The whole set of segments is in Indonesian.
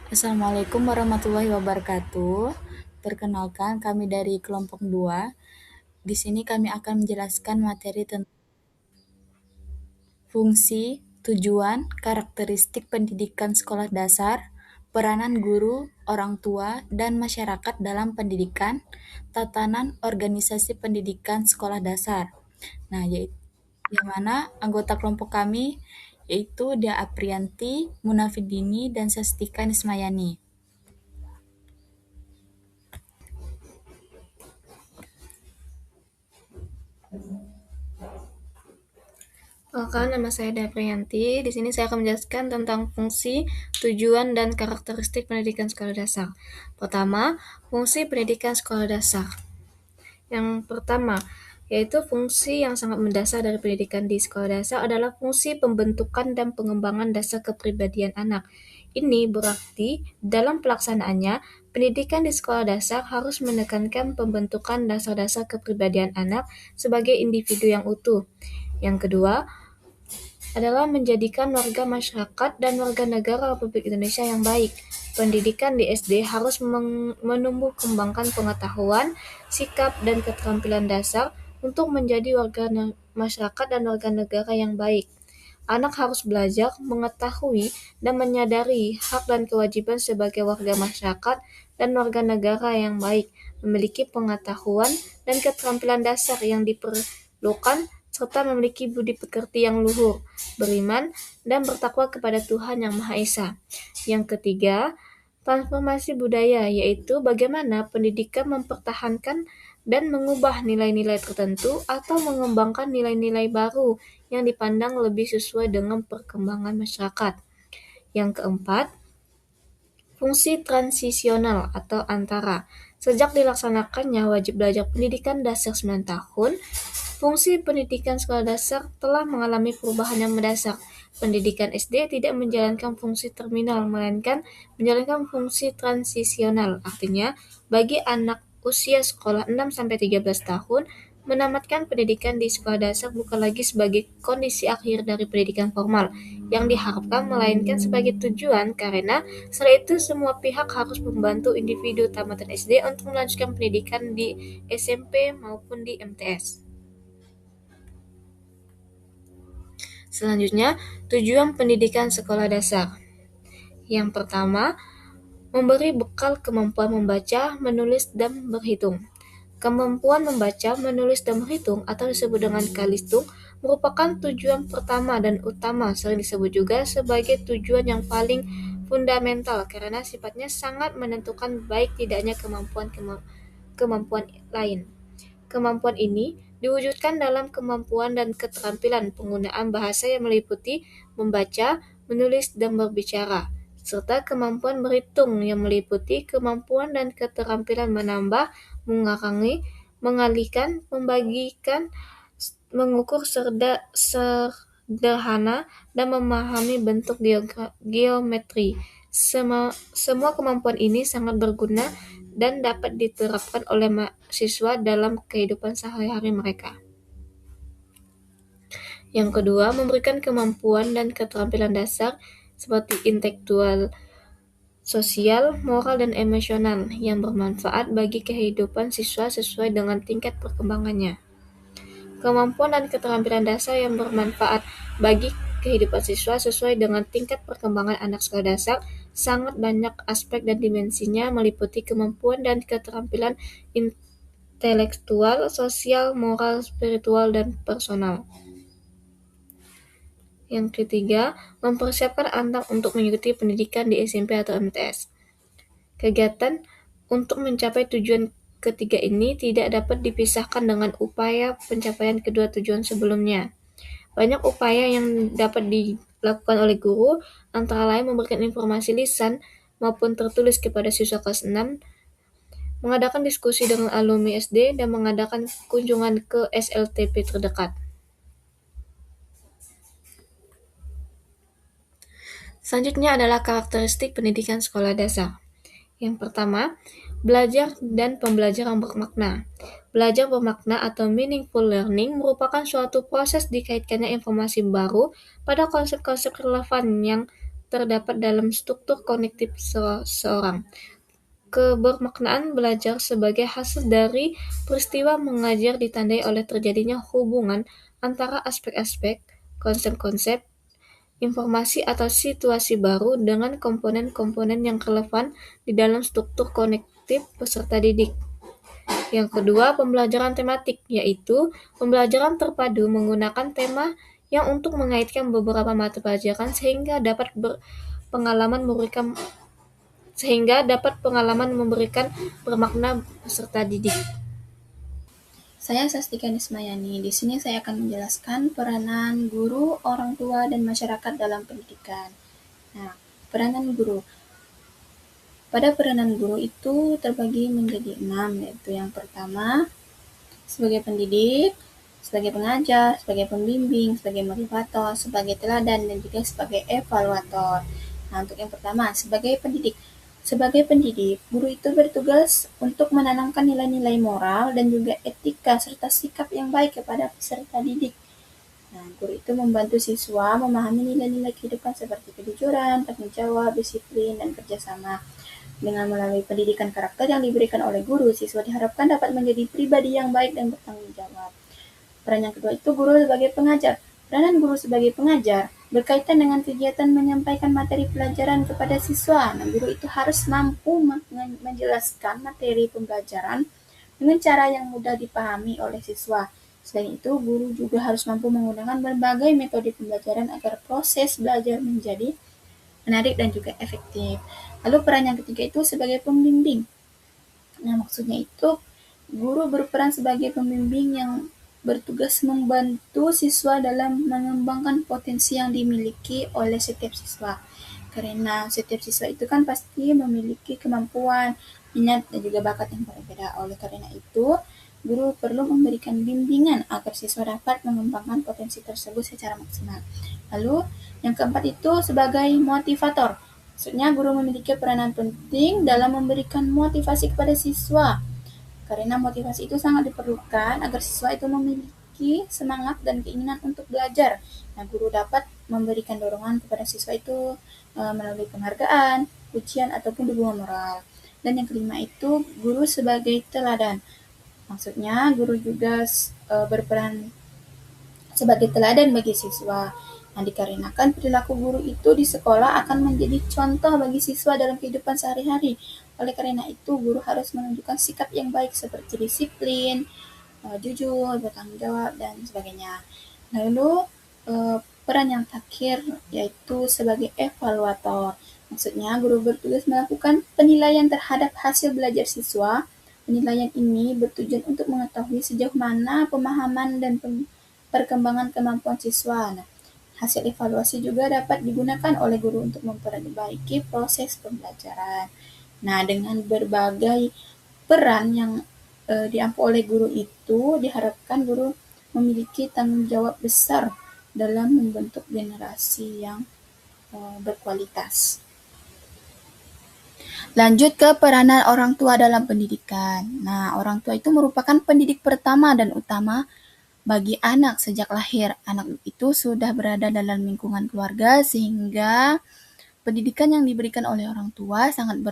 Assalamualaikum warahmatullahi wabarakatuh. Perkenalkan, kami dari kelompok 2. Di sini kami akan menjelaskan materi tentang fungsi, tujuan, karakteristik pendidikan sekolah dasar, peranan guru, orang tua, dan masyarakat dalam pendidikan, tatanan organisasi pendidikan sekolah dasar. Nah, yang mana anggota kelompok kami yaitu Dia Aprianti, Munafidini, dan Sastika Nismayani. Perkenalkan, nama saya Daprianti. Di sini saya akan menjelaskan tentang fungsi, tujuan, dan karakteristik pendidikan sekolah dasar. Pertama, fungsi pendidikan sekolah dasar. Yang pertama, yaitu fungsi yang sangat mendasar dari pendidikan di sekolah dasar adalah fungsi pembentukan dan pengembangan dasar kepribadian anak. Ini berarti dalam pelaksanaannya, pendidikan di sekolah dasar harus menekankan pembentukan dasar-dasar kepribadian anak sebagai individu yang utuh. Yang kedua, adalah menjadikan warga masyarakat dan warga negara Republik Indonesia yang baik. Pendidikan di SD harus menumbuh kembangkan pengetahuan, sikap, dan keterampilan dasar untuk menjadi warga masyarakat dan warga negara yang baik. Anak harus belajar, mengetahui, dan menyadari hak dan kewajiban sebagai warga masyarakat dan warga negara yang baik, memiliki pengetahuan dan keterampilan dasar yang diperlukan, serta memiliki budi pekerti yang luhur, beriman, dan bertakwa kepada Tuhan Yang Maha Esa. Yang ketiga, transformasi budaya, yaitu bagaimana pendidikan mempertahankan dan mengubah nilai-nilai tertentu atau mengembangkan nilai-nilai baru yang dipandang lebih sesuai dengan perkembangan masyarakat. Yang keempat, fungsi transisional atau antara. Sejak dilaksanakannya wajib belajar pendidikan dasar 9 tahun, fungsi pendidikan sekolah dasar telah mengalami perubahan yang mendasar. Pendidikan SD tidak menjalankan fungsi terminal, melainkan menjalankan fungsi transisional. Artinya, bagi anak usia sekolah 6-13 tahun, menamatkan pendidikan di sekolah dasar bukan lagi sebagai kondisi akhir dari pendidikan formal yang diharapkan, melainkan sebagai tujuan, karena setelah itu semua pihak harus membantu individu tamatan SD untuk melanjutkan pendidikan di SMP maupun di MTS. Selanjutnya, tujuan pendidikan sekolah dasar. Yang pertama, memberi bekal kemampuan membaca, menulis, dan berhitung. Kemampuan membaca, menulis, dan berhitung atau disebut dengan kalistung merupakan tujuan pertama dan utama, sering disebut juga sebagai tujuan yang paling fundamental karena sifatnya sangat menentukan baik tidaknya kemampuan lain. Kemampuan ini diwujudkan dalam kemampuan dan keterampilan penggunaan bahasa yang meliputi membaca, menulis, dan berbicara, serta kemampuan berhitung yang meliputi kemampuan dan keterampilan menambah, mengurangi, mengalihkan, membagikan, mengukur sederhana, dan memahami bentuk geometri. Semua kemampuan ini sangat berguna dan dapat diterapkan oleh mahasiswa dalam kehidupan sehari-hari mereka. Yang kedua, memberikan kemampuan dan keterampilan dasar seperti intelektual, sosial, moral, dan emosional yang bermanfaat bagi kehidupan siswa sesuai dengan tingkat perkembangannya. Kemampuan dan keterampilan dasar yang bermanfaat bagi kehidupan siswa sesuai dengan tingkat perkembangan anak sekolah dasar sangat banyak aspek dan dimensinya, meliputi kemampuan dan keterampilan intelektual, sosial, moral, spiritual, dan personal. Yang ketiga, mempersiapkan anak untuk mengikuti pendidikan di SMP atau MTS. Kegiatan untuk mencapai tujuan ketiga ini tidak dapat dipisahkan dengan upaya pencapaian kedua tujuan sebelumnya. Banyak upaya yang dapat dilakukan oleh guru, antara lain memberikan informasi lisan maupun tertulis kepada siswa kelas 6, mengadakan diskusi dengan alumni SD, dan mengadakan kunjungan ke SLTP terdekat. Selanjutnya adalah karakteristik pendidikan sekolah dasar. Yang pertama, belajar dan pembelajaran bermakna. Belajar bermakna atau meaningful learning merupakan suatu proses dikaitkannya informasi baru pada konsep-konsep relevan yang terdapat dalam struktur kognitif seseorang. Kebermaknaan belajar sebagai hasil dari peristiwa mengajar ditandai oleh terjadinya hubungan antara aspek-aspek, konsep-konsep, informasi atau situasi baru dengan komponen-komponen yang relevan di dalam struktur kognitif peserta didik. Yang kedua, pembelajaran tematik, yaitu pembelajaran terpadu menggunakan tema yang untuk mengaitkan beberapa mata pelajaran sehingga dapat pengalaman memberikan bermakna peserta didik. Saya Sastika Nismayani. Di sini saya akan menjelaskan peranan guru, orang tua, dan masyarakat dalam pendidikan. Nah, peranan guru. Pada peranan guru itu terbagi menjadi 6, yaitu yang pertama sebagai pendidik, sebagai pengajar, sebagai pembimbing, sebagai motivator, sebagai teladan, dan juga sebagai evaluator. Nah, untuk yang pertama, sebagai pendidik. Sebagai pendidik, guru itu bertugas untuk menanamkan nilai-nilai moral dan juga etika serta sikap yang baik kepada peserta didik. Nah, guru itu membantu siswa memahami nilai-nilai kehidupan seperti kejujuran, tanggung jawab, disiplin, dan kerjasama. Dengan melalui pendidikan karakter yang diberikan oleh guru, siswa diharapkan dapat menjadi pribadi yang baik dan bertanggung jawab. Peran yang kedua itu guru sebagai pengajar. Peranan guru sebagai pengajar berkaitan dengan kegiatan menyampaikan materi pelajaran kepada siswa. Nah, guru itu harus mampu menjelaskan materi pembelajaran dengan cara yang mudah dipahami oleh siswa. Selain itu, guru juga harus mampu menggunakan berbagai metode pembelajaran agar proses belajar menjadi menarik dan juga efektif. Lalu peran yang ketiga itu sebagai pembimbing. Nah, maksudnya itu guru berperan sebagai pembimbing yang bertugas membantu siswa dalam mengembangkan potensi yang dimiliki oleh setiap siswa. Karena setiap siswa itu kan pasti memiliki kemampuan, minat, dan juga bakat yang berbeda. Oleh karena itu, guru perlu memberikan bimbingan agar siswa dapat mengembangkan potensi tersebut secara maksimal. Lalu, yang keempat itu sebagai motivator. Maksudnya, guru memiliki peranan penting dalam memberikan motivasi kepada siswa. Karena motivasi itu sangat diperlukan agar siswa itu memiliki semangat dan keinginan untuk belajar. Nah, guru dapat memberikan dorongan kepada siswa itu melalui penghargaan, pujian, ataupun dukungan moral. Dan yang kelima itu guru sebagai teladan. Maksudnya, guru juga berperan sebagai teladan bagi siswa. Nah, dikarenakan perilaku guru itu di sekolah akan menjadi contoh bagi siswa dalam kehidupan sehari-hari. Oleh karena itu, guru harus menunjukkan sikap yang baik seperti disiplin, jujur, bertanggung jawab, dan sebagainya. Lalu, peran yang terakhir yaitu sebagai evaluator. Maksudnya, guru bertugas melakukan penilaian terhadap hasil belajar siswa. Penilaian ini bertujuan untuk mengetahui sejauh mana pemahaman dan perkembangan kemampuan siswa. Nah, hasil evaluasi juga dapat digunakan oleh guru untuk memperbaiki proses pembelajaran. Nah, dengan berbagai peran yang diampu oleh guru itu, diharapkan guru memiliki tanggung jawab besar dalam membentuk generasi yang berkualitas. Lanjut ke peranan orang tua dalam pendidikan. Nah, orang tua itu merupakan pendidik pertama dan utama bagi anak sejak lahir. Anak itu sudah berada dalam lingkungan keluarga sehingga pendidikan yang diberikan oleh orang tua sangat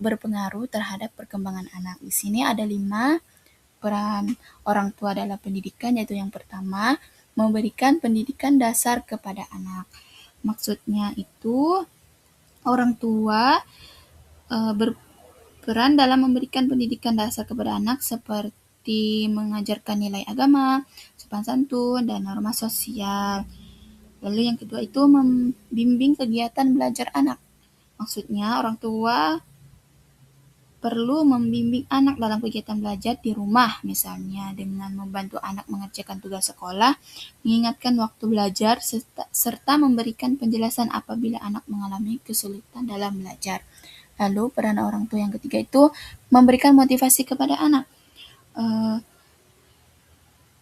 berpengaruh terhadap perkembangan anak. Di sini ada 5 peran orang tua dalam pendidikan, yaitu yang pertama, memberikan pendidikan dasar kepada anak. Maksudnya itu orang tua berperan dalam memberikan pendidikan dasar kepada anak seperti mengajarkan nilai agama, sopan santun, dan norma sosial. Lalu yang kedua itu membimbing kegiatan belajar anak. Maksudnya orang tua perlu membimbing anak dalam kegiatan belajar di rumah, misalnya dengan membantu anak mengerjakan tugas sekolah, mengingatkan waktu belajar, serta memberikan penjelasan apabila anak mengalami kesulitan dalam belajar. Lalu peran orang tua yang ketiga itu memberikan motivasi kepada anak.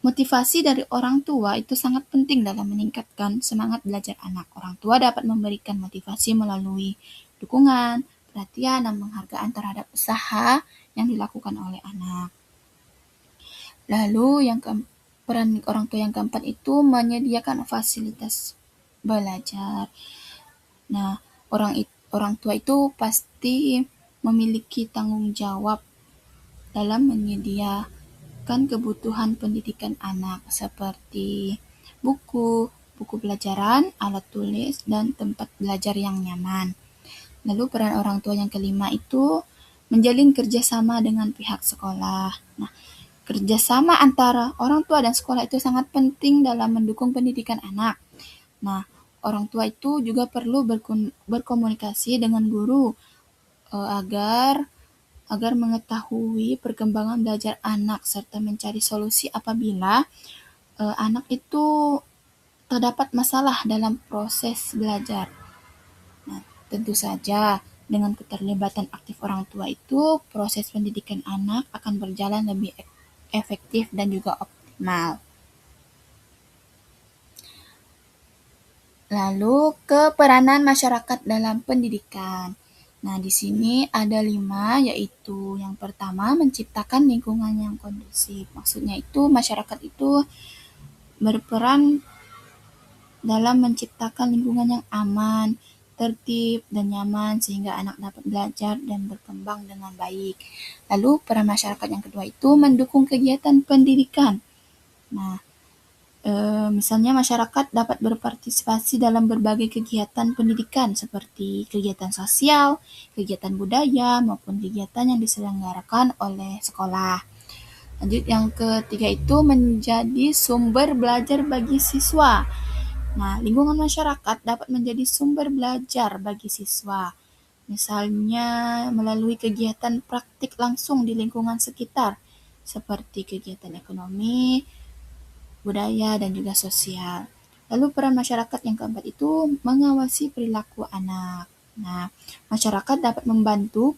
Motivasi dari orang tua itu sangat penting dalam meningkatkan semangat belajar anak. Orang tua dapat memberikan motivasi melalui dukungan, perhatian, dan penghargaan terhadap usaha yang dilakukan oleh anak. Lalu peran orang tua yang keempat itu menyediakan fasilitas belajar. Nah, orang tua itu pasti memiliki tanggung jawab dalam menyediakan kebutuhan pendidikan anak seperti buku, buku pelajaran, alat tulis, dan tempat belajar yang nyaman. Lalu peran orang tua yang kelima itu menjalin kerjasama dengan pihak sekolah. Nah, kerjasama antara orang tua dan sekolah itu sangat penting dalam mendukung pendidikan anak. Nah, orang tua itu juga perlu berkomunikasi dengan guru agar mengetahui perkembangan belajar anak serta mencari solusi apabila anak itu terdapat masalah dalam proses belajar. Nah, tentu saja dengan keterlibatan aktif orang tua itu proses pendidikan anak akan berjalan lebih efektif dan juga optimal. Lalu ke peranan masyarakat dalam pendidikan. Nah, di sini ada 5, yaitu yang pertama menciptakan lingkungan yang kondusif. Maksudnya itu masyarakat itu berperan dalam menciptakan lingkungan yang aman, tertib, dan nyaman sehingga anak dapat belajar dan berkembang dengan baik. Lalu peran masyarakat yang kedua itu mendukung kegiatan pendidikan. Nah, misalnya masyarakat dapat berpartisipasi dalam berbagai kegiatan pendidikan seperti kegiatan sosial, kegiatan budaya, maupun kegiatan yang diselenggarakan oleh sekolah. Lanjut yang ketiga itu menjadi sumber belajar bagi siswa. Nah, lingkungan masyarakat dapat menjadi sumber belajar bagi siswa. Misalnya melalui kegiatan praktik langsung di lingkungan sekitar, seperti kegiatan ekonomi, budaya, dan juga sosial. Lalu peran masyarakat yang keempat itu mengawasi perilaku anak. Nah, masyarakat dapat membantu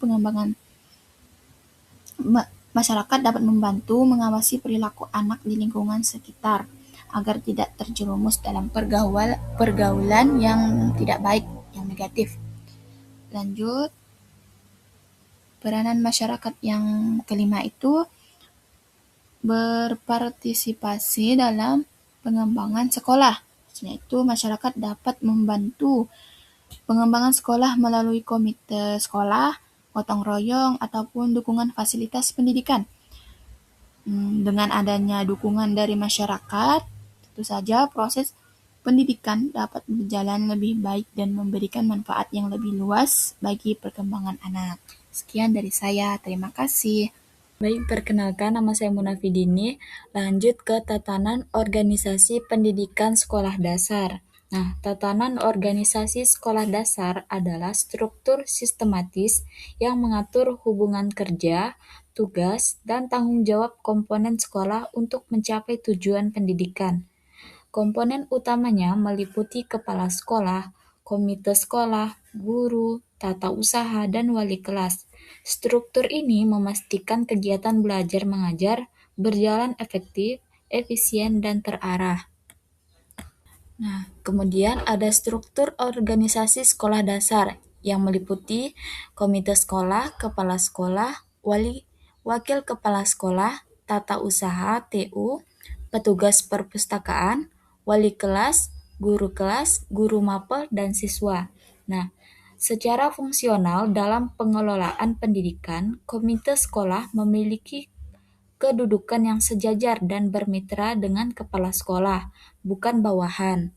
mengawasi perilaku anak di lingkungan sekitar agar tidak terjerumus dalam pergaulan yang tidak baik, yang negatif. Lanjut, peranan masyarakat yang kelima itu berpartisipasi dalam pengembangan sekolah. Yaitu masyarakat dapat membantu pengembangan sekolah melalui komite sekolah, gotong royong, ataupun dukungan fasilitas pendidikan. Dengan adanya dukungan dari masyarakat, tentu saja proses pendidikan dapat berjalan lebih baik dan memberikan manfaat yang lebih luas bagi perkembangan anak. Sekian dari saya, terima kasih. Baik, perkenalkan nama saya Munafidini. Lanjut ke tatanan organisasi pendidikan sekolah dasar. Nah, tatanan organisasi sekolah dasar adalah struktur sistematis yang mengatur hubungan kerja, tugas, dan tanggung jawab komponen sekolah untuk mencapai tujuan pendidikan. Komponen utamanya meliputi kepala sekolah, komite sekolah, guru, tata usaha, dan wali kelas. Struktur ini memastikan kegiatan belajar mengajar berjalan efektif, efisien, dan terarah. Nah, kemudian ada struktur organisasi sekolah dasar yang meliputi komite sekolah, kepala sekolah, wakil kepala sekolah, tata usaha (TU), petugas perpustakaan, wali kelas, guru mapel, dan siswa. Nah, secara fungsional dalam pengelolaan pendidikan, komite sekolah memiliki kedudukan yang sejajar dan bermitra dengan kepala sekolah, bukan bawahan.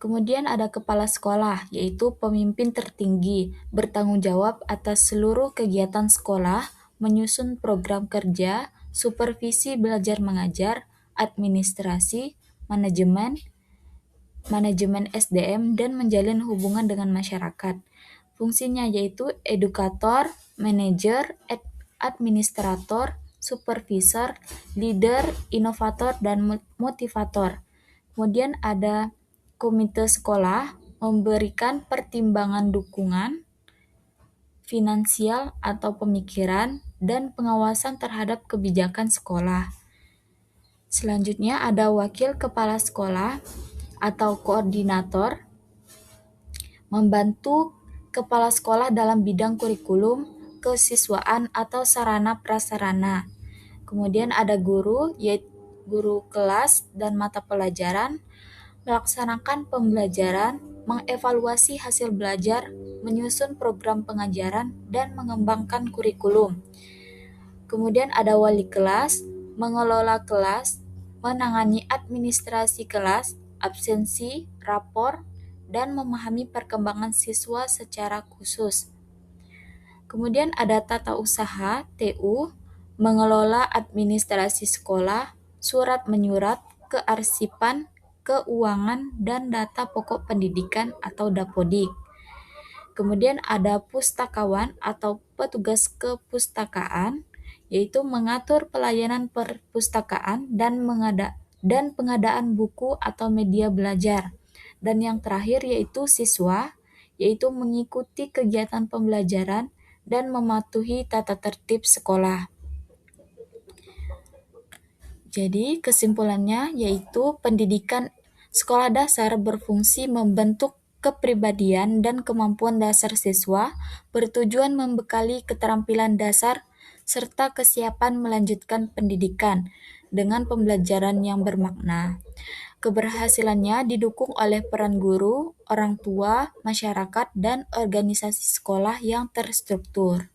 Kemudian ada kepala sekolah, yaitu pemimpin tertinggi, bertanggung jawab atas seluruh kegiatan sekolah, menyusun program kerja, supervisi belajar mengajar, administrasi, manajemen SDM, dan menjalin hubungan dengan masyarakat. Fungsinya yaitu edukator, manajer, administrator, supervisor, leader, inovator, dan motivator. Kemudian ada komite sekolah memberikan pertimbangan dukungan, finansial atau pemikiran, dan pengawasan terhadap kebijakan sekolah. Selanjutnya ada wakil kepala sekolah atau koordinator, membantu kepala sekolah dalam bidang kurikulum, kesiswaan, atau sarana prasarana. Kemudian ada guru, yaitu guru kelas dan mata pelajaran, melaksanakan pembelajaran, mengevaluasi hasil belajar, menyusun program pengajaran, dan mengembangkan kurikulum. Kemudian ada wali kelas, mengelola kelas, menangani administrasi kelas, absensi, rapor, dan memahami perkembangan siswa secara khusus. Kemudian ada tata usaha (TU), mengelola administrasi sekolah, surat menyurat, kearsipan, keuangan, dan data pokok pendidikan atau Dapodik. Kemudian ada pustakawan atau petugas kepustakaan, yaitu mengatur pelayanan perpustakaan dan pengadaan buku atau media belajar. Dan yang terakhir yaitu siswa, yaitu mengikuti kegiatan pembelajaran dan mematuhi tata tertib sekolah. Jadi kesimpulannya yaitu pendidikan sekolah dasar berfungsi membentuk kepribadian dan kemampuan dasar siswa, bertujuan membekali keterampilan dasar serta kesiapan melanjutkan pendidikan dengan pembelajaran yang bermakna. Keberhasilannya didukung oleh peran guru, orang tua, masyarakat, dan organisasi sekolah yang terstruktur.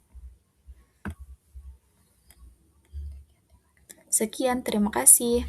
Sekian, terima kasih.